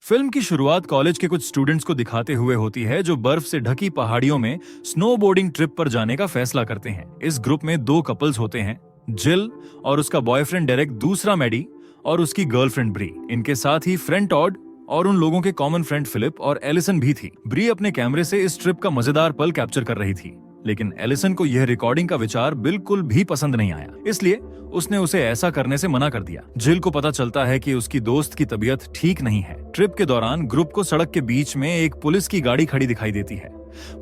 Film की शुरुआत college के कुछ स्टूडेंट्स को दिखाते हुए होती है जो बर्फ से ढकी पहाड़ियों में स्नोबोर्डिंग ट्रिप पर जाने का फैसला करते हैं। इस ग्रुप में दो कपल्स होते हैं, जिल और उसका बॉयफ्रेंड डेरेक, दूसरा मैडी और उसकी गर्लफ्रेंड ब्री। इनके साथ ही फ्रेंड टॉड और उन लोगों के कॉमन फ्रेंड फिलिप और एलिसन भी थी। ब्री अपने कैमरे से इस ट्रिप का मजेदार पल कैप्चर कर रही थी, लेकिन एलिसन को यह रिकॉर्डिंग का विचार बिल्कुल भी पसंद नहीं आया, इसलिए उसने उसे ऐसा करने से मना कर दिया। जिल को पता चलता है कि उसकी दोस्त की तबीयत ठीक नहीं है। ट्रिप के दौरान ग्रुप को सड़क के बीच में एक पुलिस की गाड़ी खड़ी दिखाई देती है।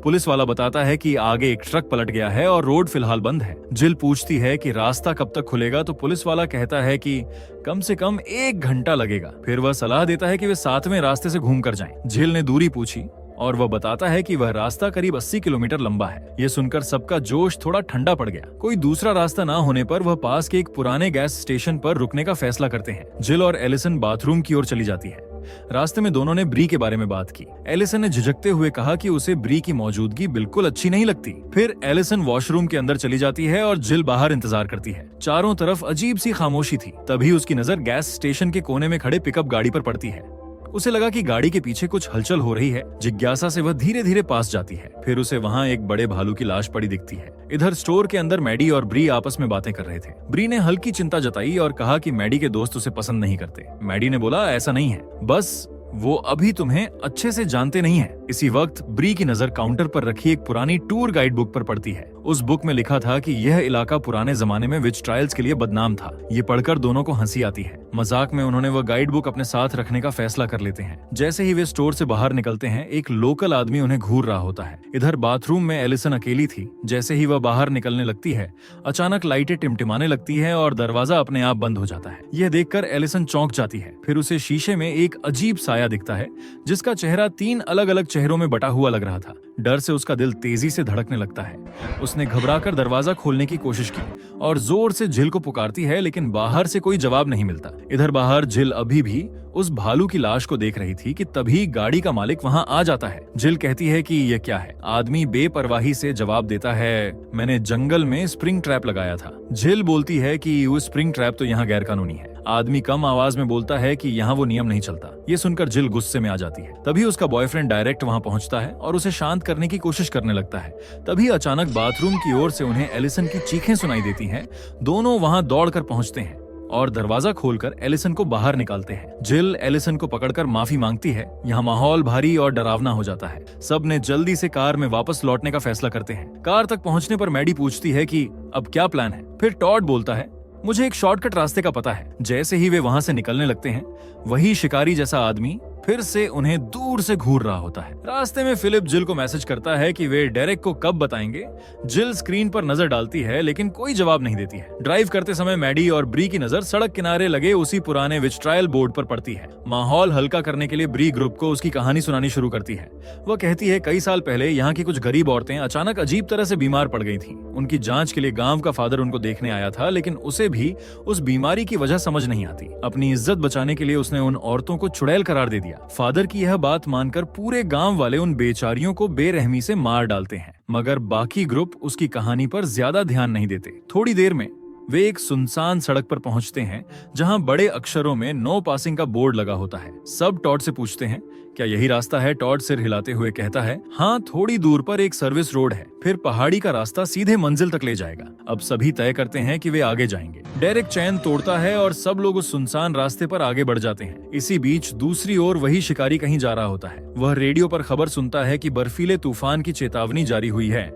पुलिस वाला बताता है कि आगे एक ट्रक पलट गया है और रोड फिलहाल बंद है। जिल पूछती है कि रास्ता कब तक खुलेगा, तो पुलिस वाला कहता है कि कम से कम 1 घंटा लगेगा। फिर वह सलाह देता है कि वे सातवें रास्ते से घूम कर जाएं। जिल ने दूरी पूछी और वह बताता है कि वह रास्ता करीब 80 किलोमीटर लंबा है। यह सुनकर सबका जोश थोड़ा ठंडा पड़ गया। कोई दूसरा रास्ता ना होने पर वह पास के एक पुराने गैस स्टेशन पर रुकने का फैसला करते हैं। जिल और एलिसन बाथरूम की ओर चली जाती है। रास्ते में दोनों ने ब्री के बारे में बात की। एलिसन ने झिझकते हुए कहा कि उसे ब्री की मौजूदगी बिल्कुल अच्छी नहीं लगती। फिर एलिसन वॉशरूम के अंदर चली जाती है और जिल बाहर इंतजार करती है। चारों तरफ अजीब सी खामोशी थी। तभी उसकी नजर गैस स्टेशन के कोने में खड़े पिकअप गाड़ी पर पड़ती है। उसे लगा कि गाड़ी के पीछे कुछ हलचल हो रही है। जिज्ञासा से वह धीरे धीरे पास जाती है। फिर उसे वहां एक बड़े भालू की लाश पड़ी दिखती है। इधर स्टोर के अंदर मैडी और ब्री आपस में बातें कर रहे थे। ब्री ने हल्की चिंता जताई और कहा कि मैडी के दोस्त उसे पसंद नहीं करते। मैडी ने बोला, ऐसा नहीं है, बस वो अभी तुम्हें अच्छे से जानते नहीं है। इसी वक्त ब्री की नजर काउंटर पर रखी एक पुरानी टूर गाइड बुक पर पड़ती है। उस बुक में लिखा था कि यह इलाका पुराने जमाने में विच ट्रायल्स के लिए बदनाम था। ये पढ़कर दोनों को हंसी आती है। मजाक में उन्होंने वह गाइड बुक अपने साथ रखने का फैसला कर लेते हैं। जैसे ही वे स्टोर से बाहर निकलते हैं, एक लोकल आदमी उन्हें घूर रहा होता है। इधर बाथरूम में एलिसन अकेली थी। जैसे ही वह बाहर निकलने लगती है, अचानक लाइटें टिमटिमाने लगती है और दरवाजा अपने आप बंद हो जाता है। यह देखकर एलिसन चौंक जाती है। फिर उसे शीशे में एक अजीब साया दिखता है जिसका चेहरा 3 अलग अलग चेहरों में बटा हुआ लग रहा था। डर से उसका दिल तेजी से धड़कने लगता है। उसने घबराकर दरवाजा खोलने की कोशिश की और जोर से जिल को पुकारती है, लेकिन बाहर से कोई जवाब नहीं मिलता। इधर बाहर जिल अभी भी उस भालू की लाश को देख रही थी कि तभी गाड़ी का मालिक वहां आ जाता है। जिल कहती है कि यह क्या है। आदमी बेपरवाही से जवाब देता है, मैंने जंगल में स्प्रिंग ट्रैप लगाया था। जिल बोलती है कि वो स्प्रिंग ट्रैप तो यहाँ गैर कानूनी है। आदमी कम आवाज में बोलता है कि यहाँ वो नियम नहीं चलता। ये सुनकर जिल गुस्से में आ जाती है। तभी उसका बॉयफ्रेंड डायरेक्ट वहाँ पहुँचता है और उसे शांत करने की कोशिश करने लगता है। तभी अचानक बाथरूम की ओर से उन्हें एलिसन की चीखें सुनाई देती हैं। दोनों वहाँ दौड़कर पहुँचते हैं और दरवाजा खोलकर एलिसन को बाहर निकालते हैं। जिल एलिसन को पकड़कर माफी मांगती है। यहाँ माहौल भारी और डरावना हो जाता है। सब ने जल्दी से कार में वापस लौटने का फैसला करते हैं। कार तक पहुँचने पर मैडी पूछती है कि अब क्या प्लान है। फिर टॉड बोलता है, मुझे एक शॉर्टकट रास्ते का पता है। जैसे ही वे वहां से निकलने लगते हैं, वही शिकारी जैसा आदमी फिर से उन्हें दूर से घूर रहा होता है। रास्ते में फिलिप जिल को मैसेज करता है कि वे डेरेक को कब बताएंगे। जिल स्क्रीन पर नजर डालती है, लेकिन कोई जवाब नहीं देती है। ड्राइव करते समय मैडी और ब्री की नजर सड़क किनारे लगे उसी पुराने विच ट्रायल बोर्ड पर पड़ती है। माहौल हल्का करने के लिए ब्री ग्रुप को उसकी कहानी सुनानी शुरू करती है। वह कहती है, कई साल पहले यहाँ की कुछ गरीब औरतें अचानक अजीब तरह से बीमार पड़ गई थी। उनकी जांच के लिए गांव का फादर उनको देखने आया था, लेकिन उसे भी उस बीमारी की वजह समझ नहीं आती। अपनी इज्जत बचाने के लिए उसने उन औरतों को चुड़ैल करार दे दिया। फादर की यह बात मानकर पूरे गांव वाले उन बेचारियों को बेरहमी से मार डालते हैं, मगर बाकी ग्रुप उसकी कहानी पर ज्यादा ध्यान नहीं देते। थोड़ी देर में वे एक सुनसान सड़क पर पहुंचते हैं जहां बड़े अक्षरों में नो पासिंग का बोर्ड लगा होता है। सब टॉड से पूछते हैं, क्या यही रास्ता है? टॉड सिर हिलाते हुए कहता है, हाँ, थोड़ी दूर पर एक सर्विस रोड है, फिर पहाड़ी का रास्ता सीधे मंजिल तक ले जाएगा। अब सभी तय करते हैं कि वे आगे जाएंगे। डेरेक चैन तोड़ता है और सब लोग उस सुनसान रास्ते पर आगे बढ़ जाते हैं। इसी बीच दूसरी ओर वही शिकारी कहीं जा रहा होता है। वह रेडियो पर खबर सुनता है कि बर्फीले तूफान की चेतावनी जारी हुई है,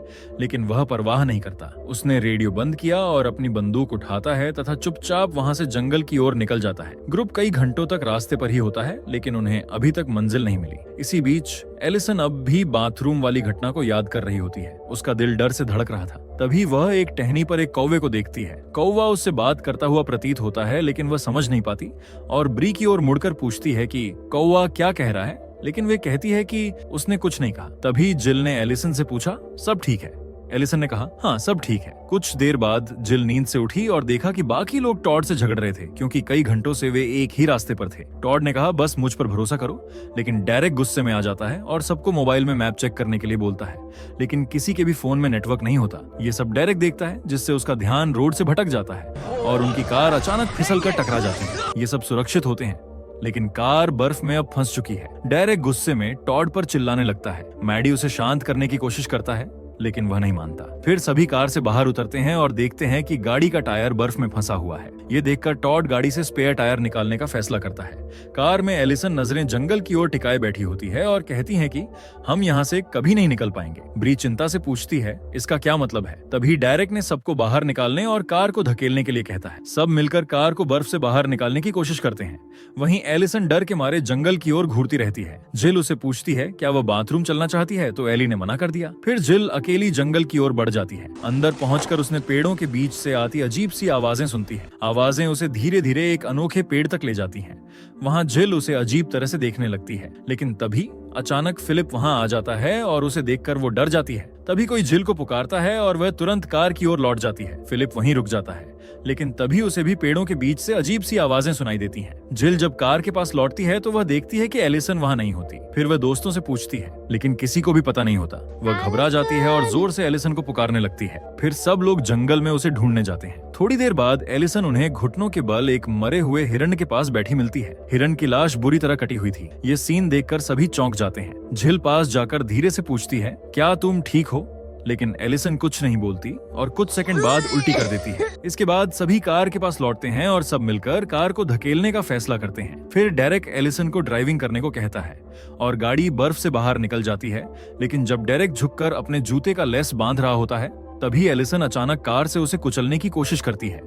लेकिन वह परवाह नहीं करता। उसने रेडियो बंद किया और अपनी बंदूक उठाता है तथा चुपचाप वहां से जंगल की ओर निकल जाता है। ग्रुप कई घंटों तक रास्ते पर ही होता है, लेकिन उन्हें अभी तक मंजिल नहीं मिली। इसी बीच एलिसन अब भी बाथरूम वाली घटना को याद कर रही होती है। उसका दिल डर से धड़क रहा था। तभी वह एक टहनी पर एक कौवे को देखती है। कौवा उससे बात करता हुआ प्रतीत होता है, लेकिन वह समझ नहीं पाती और ब्री की ओर मुड़कर पूछती है कि कौवा क्या कह रहा है, लेकिन वे कहती है कि उसने कुछ नहीं कहा। तभी जिल ने एलिसन से पूछा, सब ठीक है? एलिसन ने कहा, हाँ, सब ठीक है। कुछ देर बाद जिल नींद से उठी और देखा कि बाकी लोग टॉड से झगड़ रहे थे, क्योंकि कई घंटों से वे एक ही रास्ते पर थे। टॉड ने कहा, बस मुझ पर भरोसा करो, लेकिन डेरेक गुस्से में आ जाता है और सबको मोबाइल में मैप चेक करने के लिए बोलता है, लेकिन किसी के भी फोन में नेटवर्क नहीं होता। ये सब डेरेक देखता है, जिससे उसका ध्यान रोड से भटक जाता है और उनकी कार अचानक फिसल कर टकरा जाती है। ये सब सुरक्षित होते हैं, लेकिन कार बर्फ में अब फंस चुकी है। डेरेक गुस्से में टॉड पर चिल्लाने लगता है। मैडी उसे शांत करने की कोशिश करता है, लेकिन वह नहीं मानता। फिर सभी कार से बाहर उतरते हैं और देखते हैं कि गाड़ी का टायर बर्फ में फंसा हुआ है। ये देखकर टॉड गाड़ी से स्पेयर टायर निकालने का फैसला करता है। कार में एलिसन नजरें जंगल की ओर टिकाए बैठी होती है और कहती है कि हम यहाँ से कभी नहीं निकल पाएंगे। ब्री चिंता से पूछती है इसका क्या मतलब है। तभी डेरेक ने सबको बाहर निकालने और कार को धकेलने के लिए कहता है। सब मिलकर कार को बर्फ से बाहर निकालने की कोशिश करते हैं। वहीं एलिसन डर के मारे जंगल की ओर घूरती रहती है। जिल उसे पूछती है क्या वह बाथरूम चलना चाहती है, तो एली ने मना कर दिया। फिर जिल अकेली जंगल की ओर बढ़ जाती है। अंदर पहुंचकर उसने पेड़ों के बीच से आती अजीब सी आवाजें सुनती है। आवाजें उसे धीरे धीरे एक अनोखे पेड़ तक ले जाती हैं। वहां जिल उसे अजीब तरह से देखने लगती है, लेकिन तभी अचानक फिलिप वहां आ जाता है और उसे देखकर वो डर जाती है। तभी कोई जिल को पुकारता है और वह तुरंत कार की ओर लौट जाती है। फिलिप वहीं रुक जाता है, लेकिन तभी उसे भी पेड़ों के बीच से अजीब सी आवाजें सुनाई देती हैं। जिल जब कार के पास लौटती है तो वह देखती है कि एलिसन वहां नहीं होती। फिर वह दोस्तों से पूछती है, लेकिन किसी को भी पता नहीं होता। वह घबरा जाती है और जोर से एलिसन को पुकारने लगती है। फिर सब लोग जंगल में उसे ढूंढने जाते हैं। थोड़ी देर बाद एलिसन उन्हें घुटनों के बल एक मरे हुए हिरण के पास बैठी मिलती है। हिरण की लाश बुरी तरह कटी हुई थी। ये सीन देखकर सभी चौंक जाते हैं। जिल पास जाकर धीरे से पूछती है, क्या तुम ठीक हो? लेकिन एलिसन कुछ नहीं बोलती और कुछ सेकंड बाद उल्टी कर देती है। इसके बाद सभी कार के पास लौटते हैं और सब मिलकर कार को धकेलने का फैसला करते हैं। फिर डेरेक एलिसन को ड्राइविंग करने को कहता है और गाड़ी बर्फ से बाहर निकल जाती है। लेकिन जब डेरेक झुककर अपने जूते का लेस बांध रहा होता है, तभी एलिसन अचानक कार से उसे कुचलने की कोशिश करती है।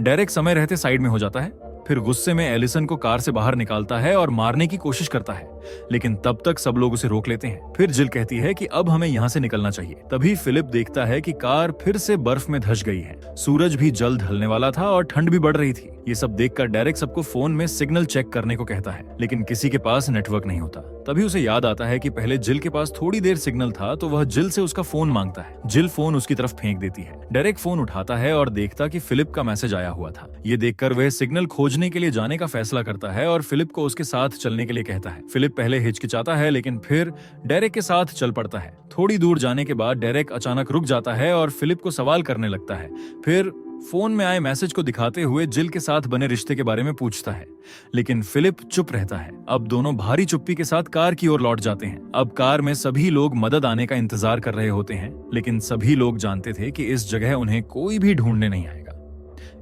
डेरेक समय रहते साइड में हो जाता है। फिर गुस्से में एलिसन को कार से बाहर निकालता है और मारने की कोशिश करता है, लेकिन तब तक सब लोग उसे रोक लेते हैं। फिर जिल कहती है कि अब हमें यहाँ से निकलना चाहिए। तभी फिलिप देखता है कि कार फिर से बर्फ में धंस गई है। सूरज भी जल्द ढलने वाला था और ठंड भी बढ़ रही थी। ये सब देखकर डेरेक सबको फोन में सिग्नल चेक करने को कहता है, लेकिन किसी के पास नेटवर्क नहीं होता। तभी उसे याद आता है कि पहले जिल के पास थोड़ी देर सिग्नल था, तो वह जिल से उसका फोन मांगता है। जिल फोन उसकी तरफ फेंक देती है। डेरेक फोन उठाता है और देखता कि फिलिप का मैसेज आया हुआ था। ये देखकर वह सिग्नल खोजने के लिए जाने का फैसला करता है और फिलिप को उसके साथ चलने के लिए कहता है। फिलिप पहले हिचकिचाता है, लेकिन फिर डेरेक के साथ चल पड़ता है। थोड़ी दूर जाने के बाद डेरेक अचानक रुक जाता है और फिलिप को सवाल करने लगता है। फिर फोन में आए मैसेज को दिखाते हुए जिल के साथ बने रिश्ते के बारे में पूछता है, लेकिन फिलिप चुप रहता है। अब दोनों भारी चुप्पी के साथ कार की ओर लौट जाते हैं। अब कार में सभी लोग मदद आने का इंतजार कर रहे होते हैं, लेकिन सभी लोग जानते थे कि इस जगह उन्हें कोई भी ढूंढने नहीं आएगा।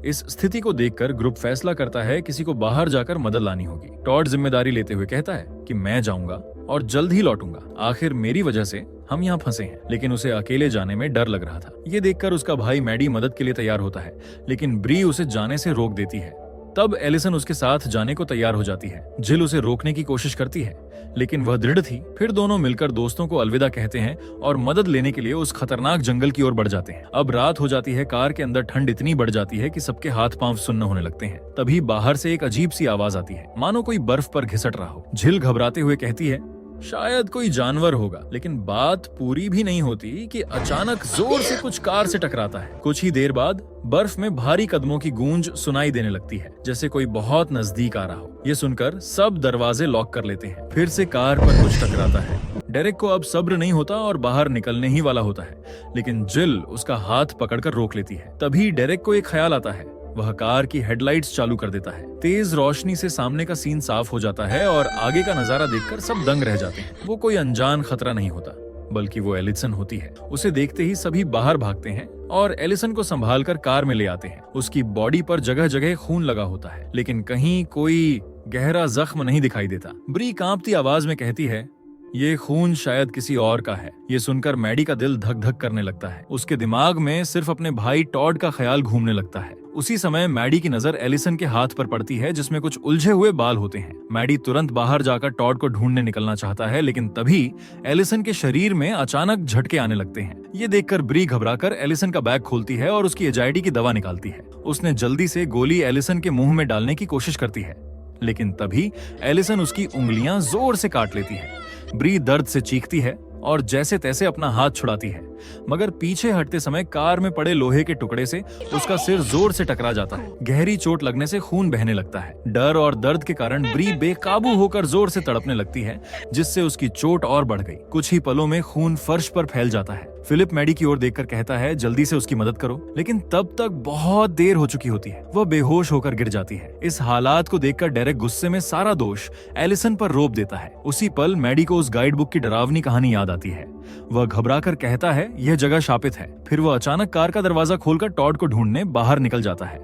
इस स्थिति को देखकर ग्रुप फैसला करता है किसी को बाहर जाकर मदद लानी होगी। टॉड जिम्मेदारी लेते हुए कहता है कि मैं जाऊंगा और जल्द ही लौटूंगा। आखिर मेरी वजह से हम यहाँ फंसे हैं। लेकिन उसे अकेले जाने में डर लग रहा था। ये देखकर उसका भाई मैडी मदद के लिए तैयार होता है, लेकिन ब्री उसे जाने से रोक देती है। तब एलिसन उसके साथ जाने को तैयार हो जाती है। जिल उसे रोकने की कोशिश करती है, लेकिन वह दृढ़ थी। फिर दोनों मिलकर दोस्तों को अलविदा कहते हैं और मदद लेने के लिए उस खतरनाक जंगल की ओर बढ़ जाते हैं। अब रात हो जाती है। कार के अंदर ठंड इतनी बढ़ जाती है कि सबके हाथ पांव सुन्न होने लगते हैं। तभी बाहर से एक अजीब सी आवाज आती है, मानो कोई बर्फ पर घिसट रहा हो। जिल घबराते हुए कहती है शायद कोई जानवर होगा, लेकिन बात पूरी भी नहीं होती कि अचानक जोर से कुछ कार से टकराता है। कुछ ही देर बाद बर्फ में भारी कदमों की गूंज सुनाई देने लगती है, जैसे कोई बहुत नजदीक आ रहा हो। ये सुनकर सब दरवाजे लॉक कर लेते हैं। फिर से कार पर कुछ टकराता है। डेरेक को अब सब्र नहीं होता और बाहर निकलने ही वाला होता है, लेकिन जिल उसका हाथ पकड़कर रोक लेती है। तभी डेरेक को एक ख्याल आता है। वह कार की हेडलाइट्स चालू कर देता है। तेज रोशनी से सामने का सीन साफ हो जाता है और आगे का नजारा देखकर सब दंग रह जाते हैं। वो कोई अनजान खतरा नहीं होता, बल्कि वो एलिसन होती है। उसे देखते ही सभी बाहर भागते हैं और एलिसन को संभालकर कार में ले आते हैं। उसकी बॉडी पर जगह जगह खून लगा होता है, लेकिन कहीं कोई गहरा जख्म नहीं दिखाई देता। ब्री कांपती आवाज में कहती है, ये खून शायद किसी और का है। ये सुनकर मैडी का दिल धक धक करने लगता है। उसके दिमाग में सिर्फ अपने भाई टॉड का ख्याल घूमने लगता है। उसी समय मैडी की नजर एलिसन के हाथ पर पड़ती है, जिसमें कुछ उलझे हुए बाल होते हैं। मैडी तुरंत बाहर जाकर टॉड को ढूंढने निकलना चाहता है, लेकिन तभी एलिसन के शरीर में अचानक झटके आने लगते हैं। ये देखकर ब्री घबराकर एलिसन का बैग खोलती है और उसकी एजाइडी की दवा निकालती है। उसने जल्दी से गोली एलिसन के मुंह में डालने की कोशिश करती है, लेकिन तभी एलिसन उसकी उंगलियां जोर से काट लेती है। ब्री दर्द से चीखती है और जैसे तैसे अपना हाथ छुड़ाती है, मगर पीछे हटते समय कार में पड़े लोहे के टुकड़े से उसका सिर जोर से टकरा जाता है। गहरी चोट लगने से खून बहने लगता है। डर और दर्द के कारण ब्री बेकाबू होकर जोर से तड़पने लगती है, जिससे उसकी चोट और बढ़ गई। कुछ ही पलों में खून फर्श पर फैल जाता है। फिलिप मैडी की ओर देखकर कहता है, जल्दी से उसकी मदद करो, लेकिन तब तक बहुत देर हो चुकी होती है। वह बेहोश होकर गिर जाती है। इस हालात को देखकर डेरेक गुस्से में सारा दोष एलिसन पर रोप देता है। उसी पल मैडी को उस गाइड बुक की डरावनी कहानी याद आती है। वह घबराकर कहता है, यह जगह शापित है। फिर वह अचानक कार का दरवाजा खोलकर टॉड को ढूंढने बाहर निकल जाता है।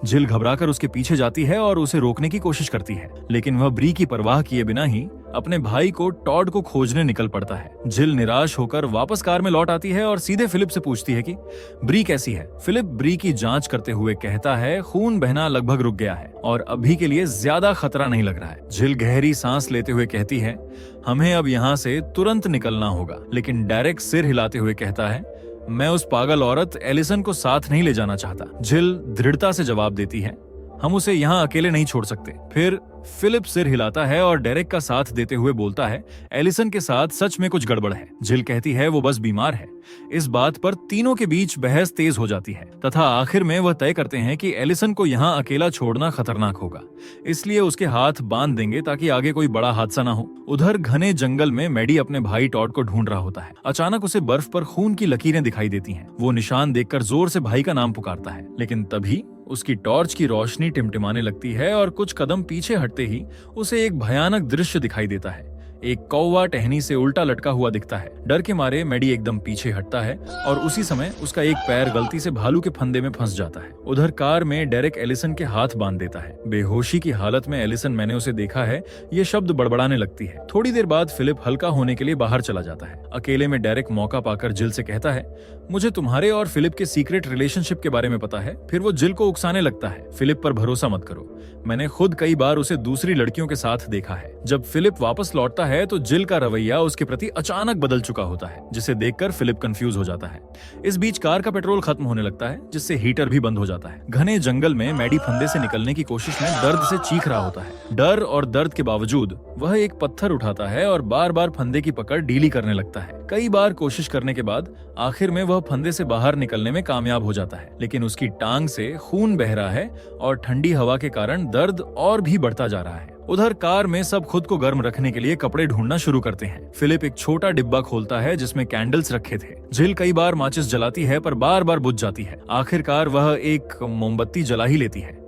जिल घबराकर उसके पीछे जाती है और उसे रोकने की कोशिश करती है, लेकिन वह ब्री की परवाह किए बिना ही अपने भाई को टॉड को खोजने निकल पड़ता है। जिल निराश होकर वापस कार में लौट आती है और सीधे फिलिप से पूछती है कि ब्री कैसी है। फिलिप ब्री की जांच करते हुए कहता है, खून बहना लगभग रुक गया है और अभी के लिए ज्यादा खतरा नहीं लग रहा है। जिल गहरी सांस लेते हुए कहती है, हमें अब यहाँ से तुरंत निकलना होगा। लेकिन डेरेक सिर हिलाते हुए कहता है, मैं उस पागल औरत एलिसन को साथ नहीं ले जाना चाहता। जिल दृढ़ता से जवाब देती है, हम उसे यहाँ अकेले नहीं छोड़ सकते। फिर फिलिप सिर हिलाता है और डेरेक का साथ देते हुए बोलता है, एलिसन के साथ सच में कुछ गड़बड़ है। जिल कहती है, वो बस बीमार है। इस बात पर तीनों के बीच बहस तेज हो जाती है तथा आखिर में वह तय करते हैं कि एलिसन को यहाँ अकेला छोड़ना खतरनाक होगा, इसलिए उसके हाथ बांध देंगे ताकि आगे कोई बड़ा हादसा ना हो। उधर घने जंगल में मैडी अपने भाई टॉड को ढूंढ रहा होता है। अचानक उसे बर्फ पर खून की लकीरें दिखाई देती हैं। वो निशान देखकर जोर से भाई का नाम पुकारता है, लेकिन तभी उसकी टॉर्च की रोशनी टिमटिमाने लगती है और कुछ कदम पीछे हटते ही उसे एक भयानक दृश्य दिखाई देता है। एक कौवा टहनी से उल्टा लटका हुआ दिखता है। डर के मारे मैडी एकदम पीछे हटता है और उसी समय उसका एक पैर गलती से भालू के फंदे में फंस जाता है। उधर कार में डेरेक एलिसन के हाथ बांध देता है। बेहोशी की हालत में एलिसन, मैंने उसे देखा है, ये शब्द बड़बड़ाने लगती है। थोड़ी देर बाद फिलिप हल्का होने के लिए बाहर चला जाता है। अकेले में डेरेक मौका पाकर जिल से कहता है, मुझे तुम्हारे और फिलिप के सीक्रेट रिलेशनशिप के बारे में पता है। फिर वो जिल को उकसाने लगता है, फिलिप पर भरोसा मत करो, मैंने खुद कई बार उसे दूसरी लड़कियों के साथ देखा है। जब फिलिप वापस लौटता है तो जिल का रवैया उसके प्रति अचानक बदल चुका होता है, जिसे देखकर फिलिप कंफ्यूज हो जाता है। इस बीच कार का पेट्रोल खत्म होने लगता है, जिससे हीटर भी बंद हो जाता है। घने जंगल में मैडी फंदे से निकलने की कोशिश में दर्द से चीख रहा होता है। डर और दर्द के बावजूद वह एक पत्थर उठाता है और बार बार फंदे की पकड़ ढीली करने लगता है। कई बार कोशिश करने के बाद आखिर में वह फंदे से बाहर निकलने में कामयाब हो जाता है, लेकिन उसकी टांग से खून बह रहा है और ठंडी हवा के कारण दर्द और भी बढ़ता जा रहा है। उधर कार में सब खुद को गर्म रखने के लिए कपड़े ढूंढना शुरू करते हैं। फिलिप एक छोटा डिब्बा खोलता है जिसमें कैंडल्स रखे थे। जिल कई बार माचिस जलाती है पर बार बार बुझ जाती है। आखिरकार वह एक मोमबत्ती जला ही लेती है।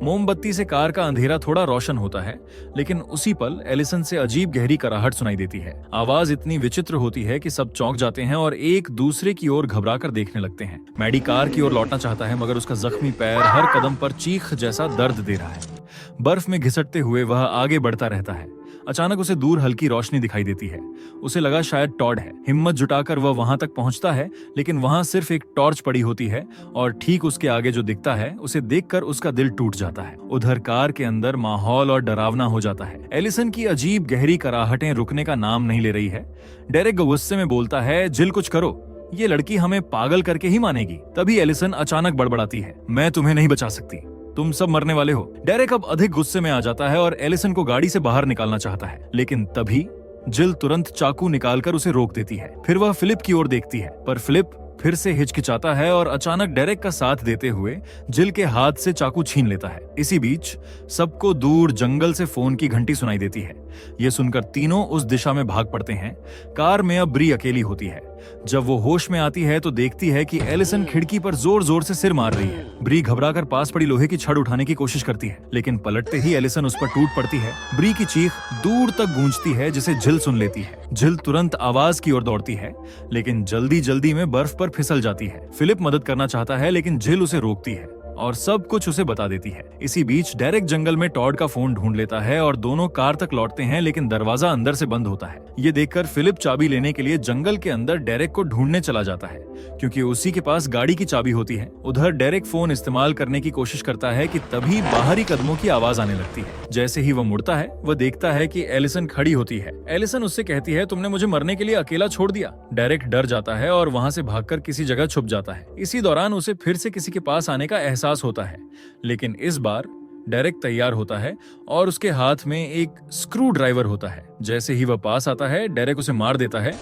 मोमबत्ती से कार का अंधेरा थोड़ा रोशन होता है, लेकिन उसी पल एलिसन से अजीब गहरी कराहट सुनाई देती है। आवाज इतनी विचित्र होती है कि सब चौंक जाते हैं और एक दूसरे की ओर घबराकर देखने लगते हैं। मैडी कार की ओर लौटना चाहता है, मगर उसका जख्मी पैर हर कदम पर चीख जैसा दर्द दे रहा है। बर्फ में घिसटते हुए वह आगे बढ़ता रहता है। अचानक उसे दूर हल्की रोशनी दिखाई देती है। उसे लगा शायद टॉड है। हिम्मत जुटाकर वह वहां तक पहुंचता है, लेकिन वहां सिर्फ एक टॉर्च पड़ी होती है और ठीक उसके आगे जो दिखता है उसे देखकर उसका दिल टूट जाता है। उधर कार के अंदर माहौल और डरावना हो जाता है। एलिसन की अजीब गहरी कराहटें रुकने का नाम नहीं ले रही है। डेरेक गुस्से में बोलता है, जिल कुछ करो, ये लड़की हमें पागल करके ही मानेगी। तभी एलिसन अचानक बड़बड़ाती है, मैं तुम्हें नहीं बचा सकती, तुम सब मरने वाले हो। डेरेक अब अधिक गुस्से में आ जाता है और एलिसन को गाड़ी से बाहर निकालना चाहता है, लेकिन तभी जिल तुरंत चाकू निकालकर उसे रोक देती है। फिर वह फिलिप की ओर देखती है, पर फिलिप फिर से हिचकिचाता है और अचानक डेरेक का साथ देते हुए जिल के हाथ से चाकू छीन लेता है। इसी बीच सबको दूर जंगल से फोन की घंटी सुनाई देती है। ये सुनकर तीनों उस दिशा में भाग पड़ते हैं। कार में अब ब्री अकेली होती है। जब वो होश में आती है तो देखती है कि एलिसन खिड़की पर जोर जोर से सिर मार रही है। ब्री घबराकर पास पड़ी लोहे की छड़ उठाने की कोशिश करती है, लेकिन पलटते ही एलिसन उस पर टूट पड़ती है। ब्री की चीख दूर तक गूंजती है, जिसे जिल सुन लेती है। जिल तुरंत आवाज की ओर दौड़ती है, लेकिन जल्दी जल्दी में बर्फ पर फिसल जाती है। फिलिप मदद करना चाहता है, लेकिन जिल उसे रोकती है और सब कुछ उसे बता देती है। इसी बीच डेरेक जंगल में टॉड का फोन ढूंढ लेता है और दोनों कार तक लौटते हैं, लेकिन दरवाजा अंदर से बंद होता है। ये देखकर फिलिप चाबी लेने के लिए जंगल के अंदर डेरेक को ढूंढने चला जाता है, क्योंकि उसी के पास गाड़ी की चाबी होती है। उधर डेरेक फोन इस्तेमाल करने की कोशिश करता है कि तभी बाहरी कदमों की आवाज आने लगती है। जैसे ही वह मुड़ता है, वह देखता है कि एलिसन खड़ी होती है। एलिसन उससे कहती है, तुमने मुझे मरने के लिए अकेला छोड़ दिया। डेरेक डर जाता है और वहां से भागकर किसी जगह छुप जाता है। इसी दौरान उसे फिर से किसी के पास आने का एहसास होता है, लेकिन इस बार डेरेक तैयार होता है और उसके हाथ में एक स्क्रू ड्राइवर होता है। जैसे ही वह पास आता है, डेरेक उसे मार देता है,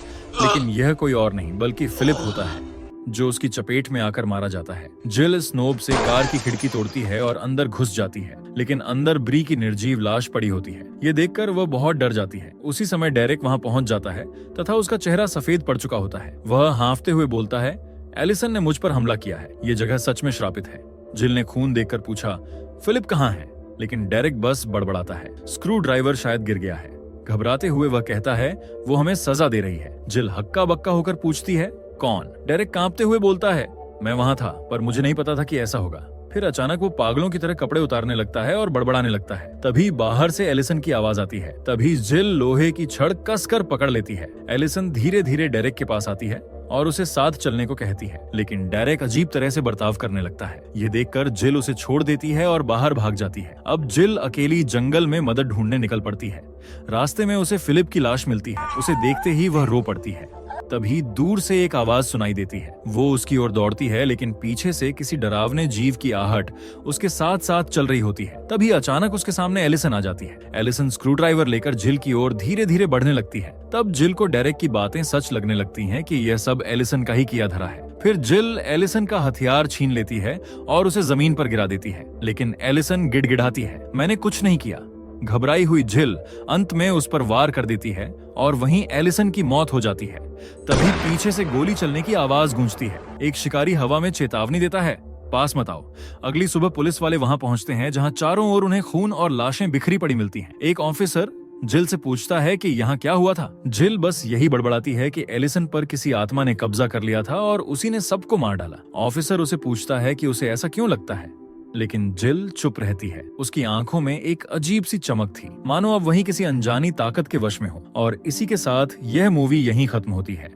लेकिन यह कोई और नहीं बल्कि फिलिप होता है, जो उसकी चपेट में आकर मारा जाता है। जिल स्नोब से कार की खिड़की तोड़ती है और अंदर घुस जाती है, लेकिन अंदर ब्री की निर्जीव लाश पड़ी होती है। ये देखकर वह बहुत डर जाती है। उसी समय डेरेक वहां पहुंच जाता है तथा उसका चेहरा सफेद पड़ चुका होता है। वह हांफते हुए बोलता है, एलिसन ने मुझ पर हमला किया है, ये जगह सच में श्रापित है। जिल ने खून देखकर पूछा, फिलिप कहाँ है? लेकिन डेरेक बस बड़बड़ाता है, स्क्रू ड्राइवर शायद गिर गया है। घबराते हुए वह कहता है, वो हमें सजा दे रही है। जिल हक्का बक्का होकर पूछती है, कौन? डेरेक कांपते हुए बोलता है, मैं वहां था, पर मुझे नहीं पता था कि ऐसा होगा। फिर अचानक वो पागलों की तरह कपड़े उतारने लगता है और बड़बड़ाने लगता है। तभी बाहर से एलिसन की आवाज आती है। तभी जिल लोहे की छड़ कसकर पकड़ लेती है। एलिसन धीरे धीरे डेरेक के पास आती है और उसे साथ चलने को कहती है, लेकिन डेरेक अजीब तरह से बर्ताव करने लगता है। ये देखकर जिल उसे छोड़ देती है और बाहर भाग जाती है। अब जिल अकेली जंगल में मदद ढूंढने निकल पड़ती है। रास्ते में उसे फिलिप की लाश मिलती है। उसे देखते ही वह रो पड़ती है। तभी दूर से एक आवाज सुनाई देती है। वो उसकी ओर दौड़ती है, लेकिन पीछे से किसी डरावने जीव की आहट उसके साथ साथ चल रही होती है। तभी अचानक उसके सामने एलिसन आ जाती है। एलिसन स्क्रू ड्राइवर लेकर जिल की ओर धीरे धीरे बढ़ने लगती है। तब जिल को डेरेक की बातें सच लगने लगती हैं कि यह सब एलिसन का ही किया धरा है। फिर जिल एलिसन का हथियार छीन लेती है और उसे जमीन पर गिरा देती है, लेकिन एलिसन गिड़गिड़ाती है, मैंने कुछ नहीं किया। घबराई हुई जिल अंत में उस पर वार कर देती है और वहीं एलिसन की मौत हो जाती है। तभी पीछे से गोली चलने की आवाज गूंजती है। एक शिकारी हवा में चेतावनी देता है, पास मत आओ। अगली सुबह पुलिस वाले वहां पहुंचते हैं, जहां चारों ओर उन्हें खून और लाशें बिखरी पड़ी मिलती हैं। एक ऑफिसर जिल से पूछता है कि यहाँ क्या हुआ था। जिल बस यही बड़बड़ाती है कि एलिसन पर किसी आत्मा ने कब्जा कर लिया था और उसी ने सबको मार डाला। ऑफिसर उसे पूछता है कि उसे ऐसा क्यों लगता है, लेकिन जिल चुप रहती है। उसकी आंखों में एक अजीब सी चमक थी, मानो अब वही किसी अनजानी ताकत के वश में हो। और इसी के साथ यह मूवी यहीं खत्म होती है।